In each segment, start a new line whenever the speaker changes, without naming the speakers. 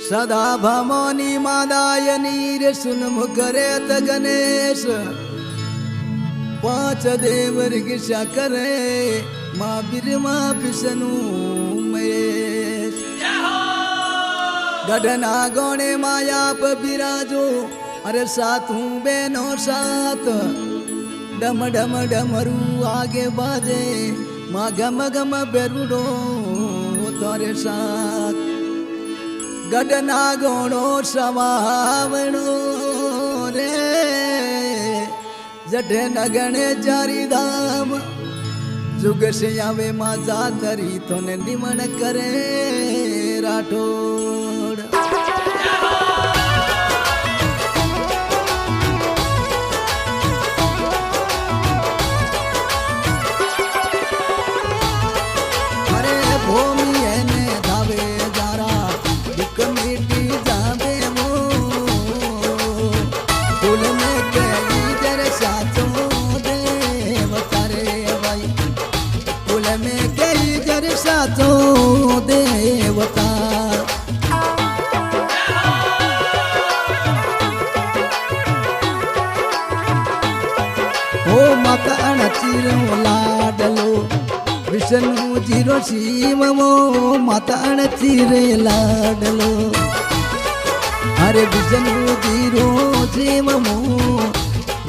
सदा भमोनी मादायनी रे सुनमुख रे त गणेश पांच देवर गिशा करे माँ बिरमा विष्णु महेश गढ़ना गौणे माया प बिराजो अरे सातों बहनों साथ डम डम डमरू आगे बाजे माँ गम गम बेरुडो तोरे साथ गढ़ना गौणो समावणो रे जठे नगणे चारी धाम जुग से आवे माँ जातरी तो ने निमण करे राठौड़ अरे भूमि ने धावे जारा दुख मिटी जावे मो फूल में कई जर साचो देवता रे भाई फूल में कई जर साचो देवता ओ माता अणचिरो लाडलो विष्णु जीरो शिवमो माता अणचिरे लाडलो अरे विष्णु जीरो शिवमो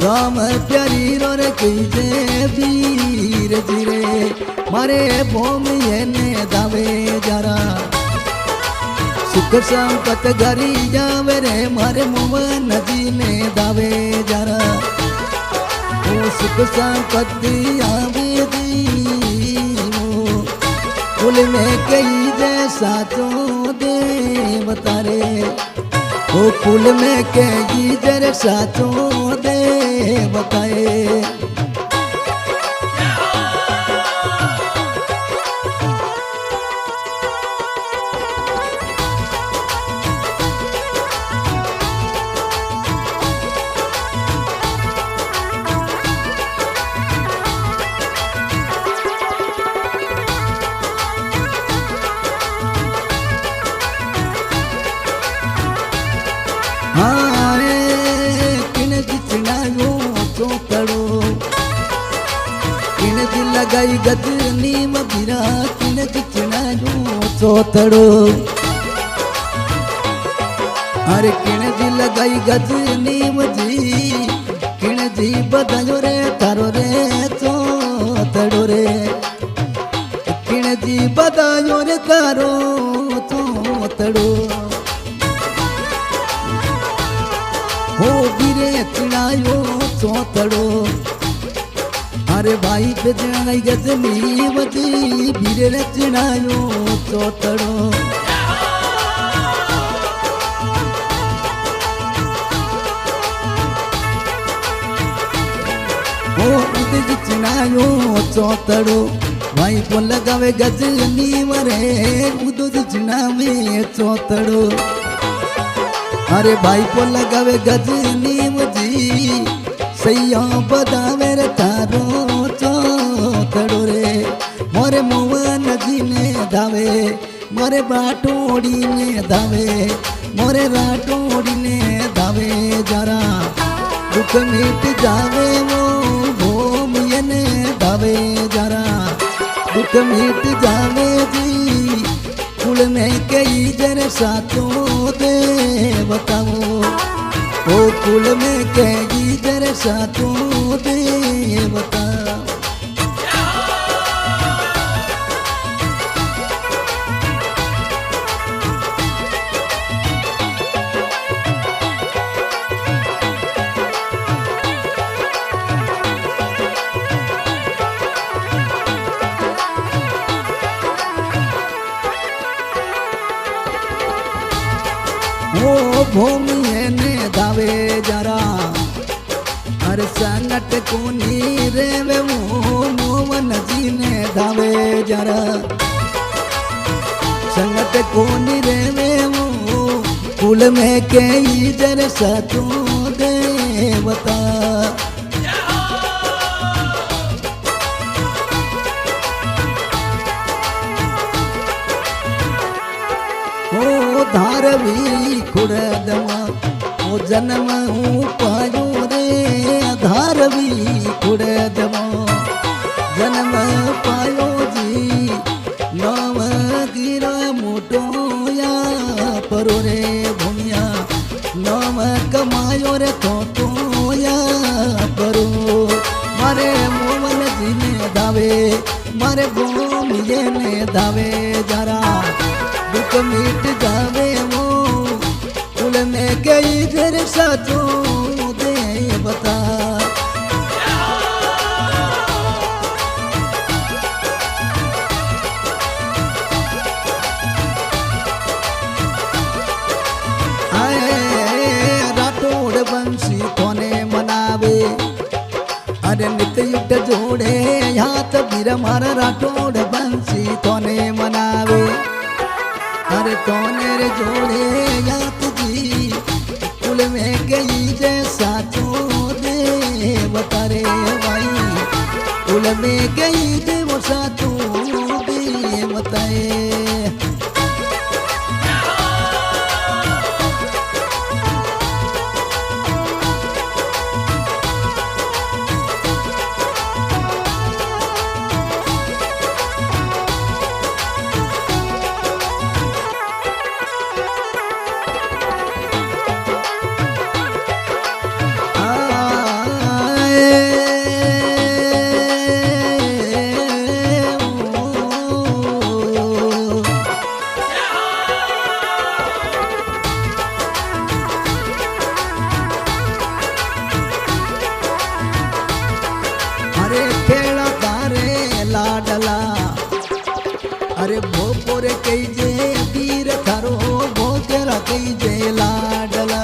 राम प्यारी रो रे कीजे वीर जीरे मारे भूमि ने दावे जरा सुख संपत गरी जावे रे मारे मोहन जी ने दावे जरा ओ सुख संपत्ति आवे दीवो फूल में कई जैसा तो देवता रे ओ फूल में कई जैसा तो देवताए लगाई गजनी मबिरा किन किचना जो चोतड़ो अरे किन जी लगाई गजनी मजी किन जी बदलो रे तारो रे चोतड़ो रे किन जी बदलो रे तारो चोतड़ो हो गिरे चिड़ायो चोतड़ो अरे भाई पे जनाई गजनी वती भीरे रचनायो चोतड़ो ओ उद जिचनायो चोतड़ो भाई को लगावे गजनी मरे उद जिचना में चोतड़ो अरे भाई को लगावे गजनी वजी सैया बदावे रे तारो चोतड़ो रे मोरे मोहन जी ने दावे मोरे बाटोड़ी ने दावे मोरे राटोड़ी ने दावे जरा दुख मिट जावे वो भूमि ने दावे जरा दुख मिट जावे जी कुल में कई जर सातों देवताओ ओ कुल में कई जर सातों देवता ओ भूमि ने दावे जरा हर संगत कोनी रे मोहन जी ने दावे जरा संगत कोनी रे कुल में कई जर सतू देवता धारवी खुड़दमा ओ जन्म हूँ पायो रे धारवी खुड़दमा जन्म पायो जी नाम गिरा मोटो या परो रे भूमिया नाम कमायो रे तो या परो मारे मोहन जी ने दावे मारे भूमिये ने दावे जरा दुख मिट जावे वो कुल में गई फिर सचो दे बता राठौड़ बंसी कोने मनावे अरे नित्य युद्ध जोड़े हाथ बीर मार राठौड़ बंसी कोने मनावे अरे तोने रे जोड़े यात जी कुल में गई जैसा चो दे बतारे भाई कुल में गई जे वो साचो दे बताए अरे भोपोर कई जे वीर थारो भोतेरा कई जे लाडला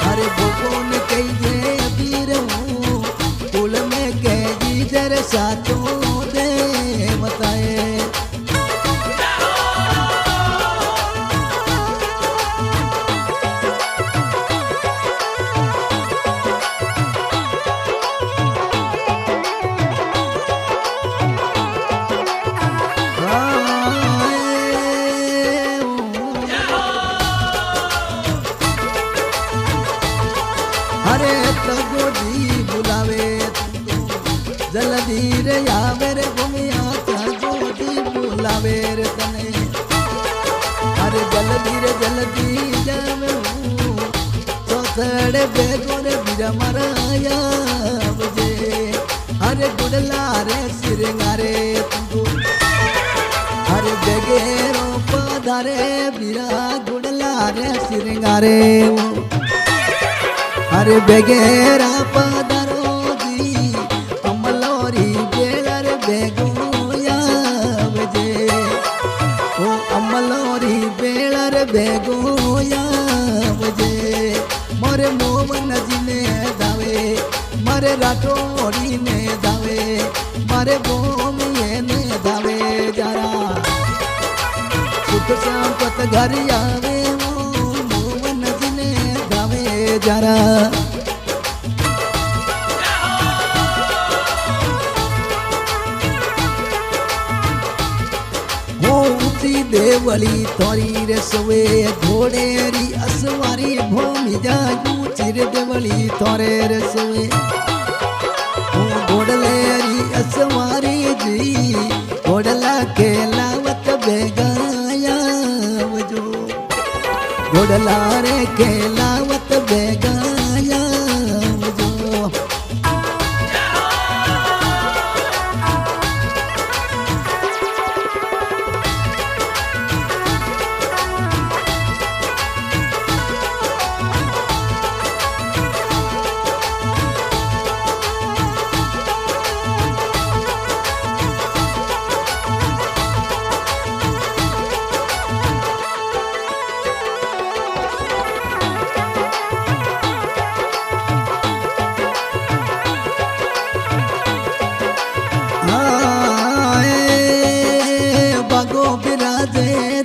अरे भोपोन कई जे वीर हूँ कुल में कई जर साचो दे बताए अरे तगो जी बुलावे जल्दी रे आवे रे भूमिया तगो जी बुलावे रे तने अरे जल्दी जावे हूँ चौथड़े बेगो रे बीरा मराया बजे अरे गुडला रे सिरंगारे तुमको अरे बेगेरो पधारे बीरा गुडला रे सिरंगारे अरे बेगेरा पधारो जी अमलोरी बेलर बेगोया बजे ओ अमलोरी बेलर बेगोया बजे मोरे मोहन जी ने दावे मारे राठौड़ी ने दावे मारे भूमिये ने दावे जरा सुख संपत घर आवे मोहन जी ने दावे जरा ऊंची देवली तोरी रे सवे घोड़ेरी असवारी भूमि जायू चिर देवली तोरे रे सवे घोड़लेरी असवारी जी घोड़ला के लावत बेगाया जो घोड़ला रे के लावत बेगाया जो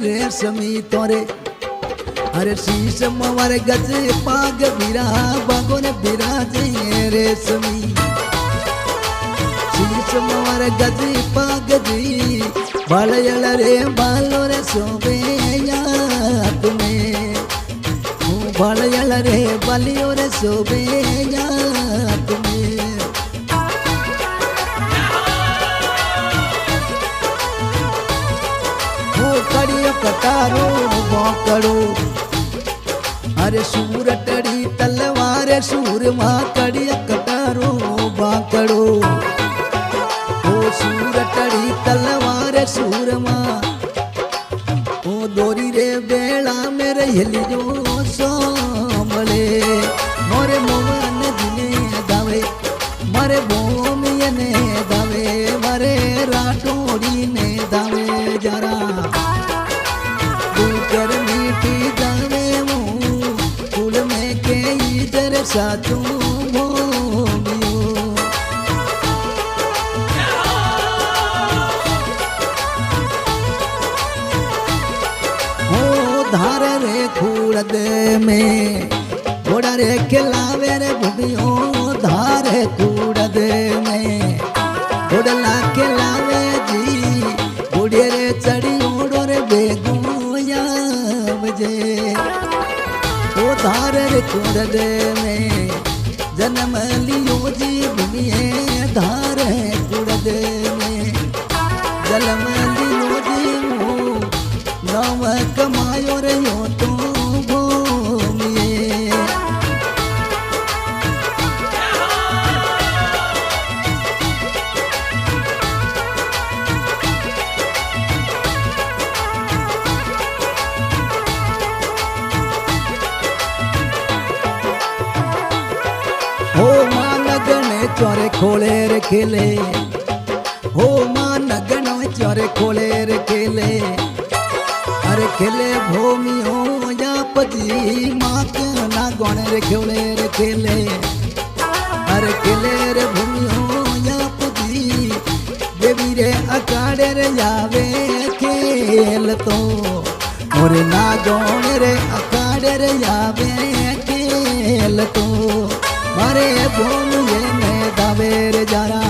रेशमी तोरे अरे शीश मवर गज पाग बिरा बागोन बिराजे रेशमी शीश मवर गज पाग जी बालयल रे बालो रे सोबे या बलयल रे बलियो रे शोभे जात में हो कड़ियो कटारो बाकड़ो अरे सूर टड़ी तलवार सूरमा कड़िया कटारो बाकड़ो ओ सूर टड़ी तलवार सूरमा ओ दोरी रे बेड़ा मेरे हिलियो सोमले मोरे मोहन दिने दावे मारे भूमिये ने दावे मारे राठौड़ी ने दावे जरा दूकर मीठी दावे फूल में के इधर सातू धार रे खूड़द में घोड़ा रे खिलावे रे भूमियो धार खूड़द में घोड़ला खिलावे जी घोड़े रे चढ़ी ओड़ो रे बेगुया बजे ओ धार रे खूड़द में जन्म लियो जी भूमिए धार खूड़द में जन्म लियो जी नव कमायो रे यो तो भूमिए हो मां नगने चोरे खोले रे खेले हो मां नगनो चोरे खोले रे खेले अरे खेले भूमियो या पति माँ के ना गौण रे खेले रे खेले अरे खेले रे भूमियो या पति देवी रे अखाड़े रे जावे खेल तो और ना गौण रे अखाड़े रे जावे खेल तो मारे भूमिये ने दावे रे जरा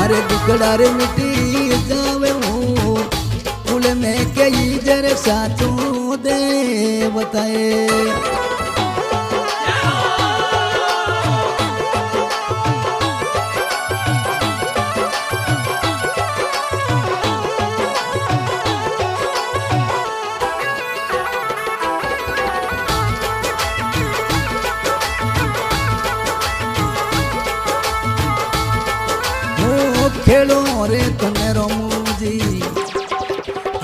अरे दुकड़ा रे मिट्टी जावे फूल में कई जर साचू दे बताए खेलो रे तने रोमूजी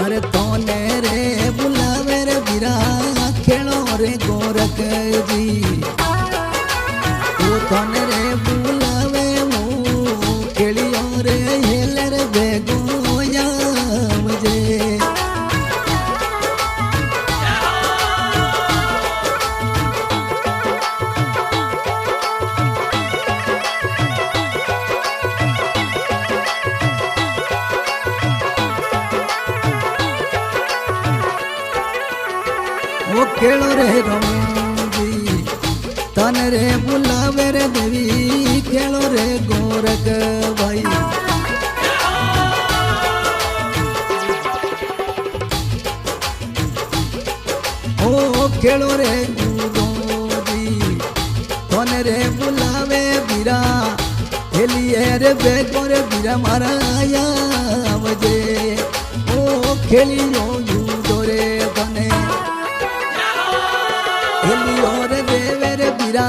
अरे तोने रे बुलावे रे बिरा खेलो रे गोरख जी तू तोने रे बुलावे मु खेलियो रे हेल रे बेगोया मुझे वो खेलो रे रमूजी तन रे बुलावे रे देवी खेलो रे गोरख भाई ओ खेलो रे गुरोजी तन रे बुलावे बीरा खेलिए रे बेगो रे बीरा माराया बजे ओ खेलियो यूदो रे तने खेलियो रे देवे रे बीरा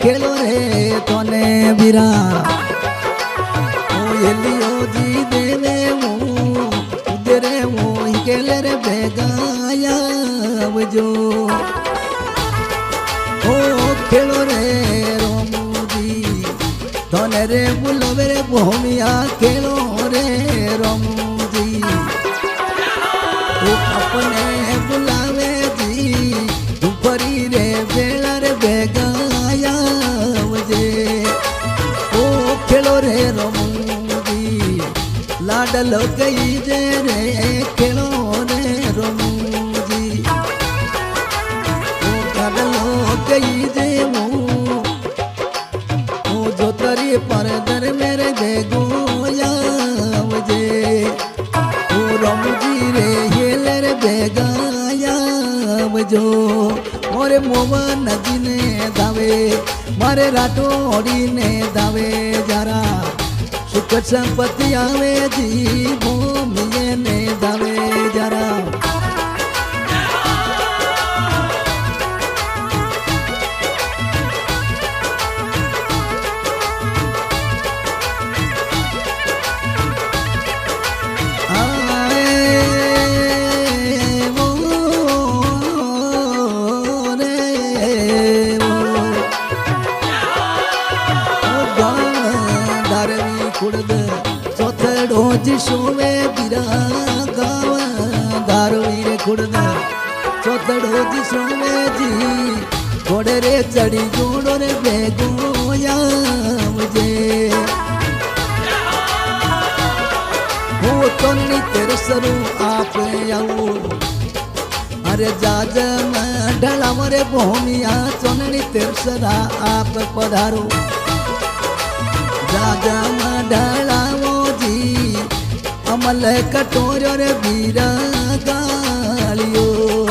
खेलो रे तोने बीरा ओ एलियो जी देवे मु उदरे मु खेले रे बेगाया बजो ओ खेलो रे रोमूजी तोने रे बुलावे रे भूमिया खेलो रे रोमूजी ओ अपने बुलावे जी दुपरी रे बेला रे बेगाया मुझे ओ खेलो रे रोमूजी लाडलो गई जे रे खेलो रे रोमूजी ओ लाडलो गई जे मु ओ जो तरी पर दर मेरे दे गोया मुझे ओ रोमूजी रे हेल रे बेगाया मुझो મોરે મોવન નદીને ધાવે મારે રાટોડીને ધાવે જરા સુખ સંપત્તિ આવે જી ભૂમિને ધાવે જરા સોવે બીરા ગાવ દારૂ ખુડદ ચોતડો જી સોવે જી ઘોડે રે ચડી જોડો રે ભેગો આવજે હું તોની તેરસરું આપે આવું અરે જાજ ઢળા મરે ભૂમિયા ચોનની તેરસરા આપ પધારો જાજા ઢળાવો જી અમલ કટોર્યો રે બીરા ગાળિયો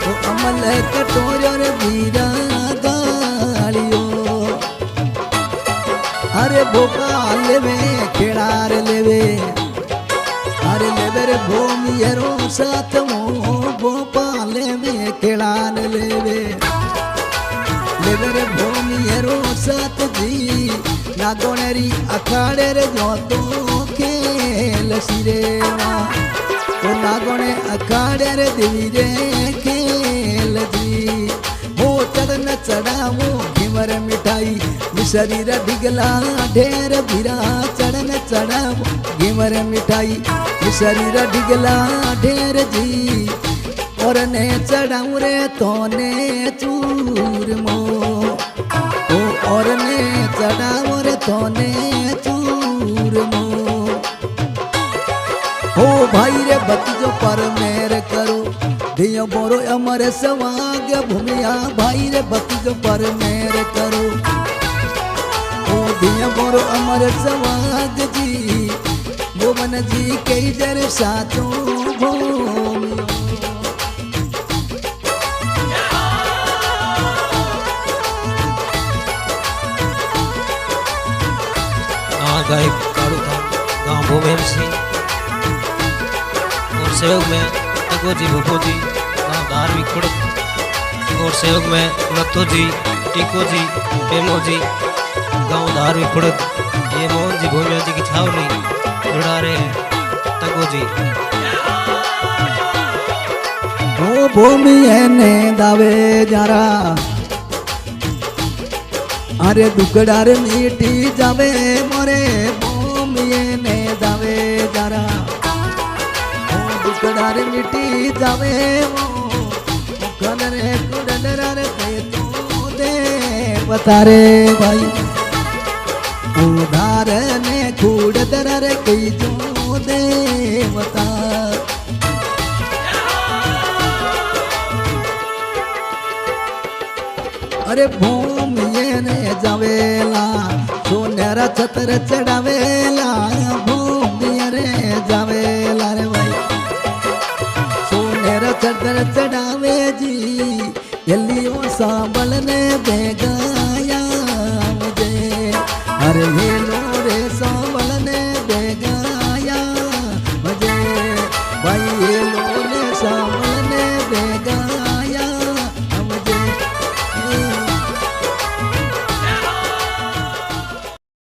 ઓ અમલ કટોર્યો રે બીરા ગાળિયો અરે ભોપા લેવે ખેડાર લેવે અરે લેવે રે ભૂમિયરો સાતમો ભોપા લેવે ખેડાર લેવે લેવે રે ભૂમિયરો સાતજી નાગોણેરી અખાડે રે જોતો ખેલ સિરેવા તો નાગોણે અખાડે રે દેવી રે ખેલજી હો ચડન ચડાવો ઘીમર મીઠાઈ મિસરી ઢીગલા ઢેર ભીરા ચડન ચડાવો ઘીમર મીઠાઈ મિસરી ઢીગલા ઢેર જી ઓરને ચડાવું રે તોને ચૂરમો ઓ ઓરને ચડાવો રે તોને ચૂરમો ओ भाई रे भतीजो पर मेर करो धियो बोरो अमर सवाग भूमिया भाई रे भतीजो पर मेर करो ओ धियो बोरो अमर सवाग जी मोमन जी कई जर साचो भूमियो
गायक कारू गाँव भूमेर सिंह सहयोग में तगो जी भूपो जी गाँव धार्मिक खुड़क और सहयोग में लतो जी टीको जी प्रेमो जी गाँव धार्मिक खुड़क ये मोहन जी भूमिया जी की छावनी जुड़ा रहे हैं तगो जी
वो भूमि ने दावे जरा अरे दुकड़ा रे मीठी जावे मोरे भूमि ने दावे जरा दुकड़ा रे मीठी जावे वो मुखन रे कुडन रे कहे तो दे बता रे भाई उधार ने कुड रे कही जो दे बता अरे भूमि ने जावेला सोनेरा छतर चढ़ावेला भूमि रे जावेला रे भाई सोनेरा छतर चढ़ावे जी एलियो सांबल ने बेगाया मुझे अरे हेलो रे सांबल ने बेगाया मुझे भाई हेलो रे सांबल ने बेगाया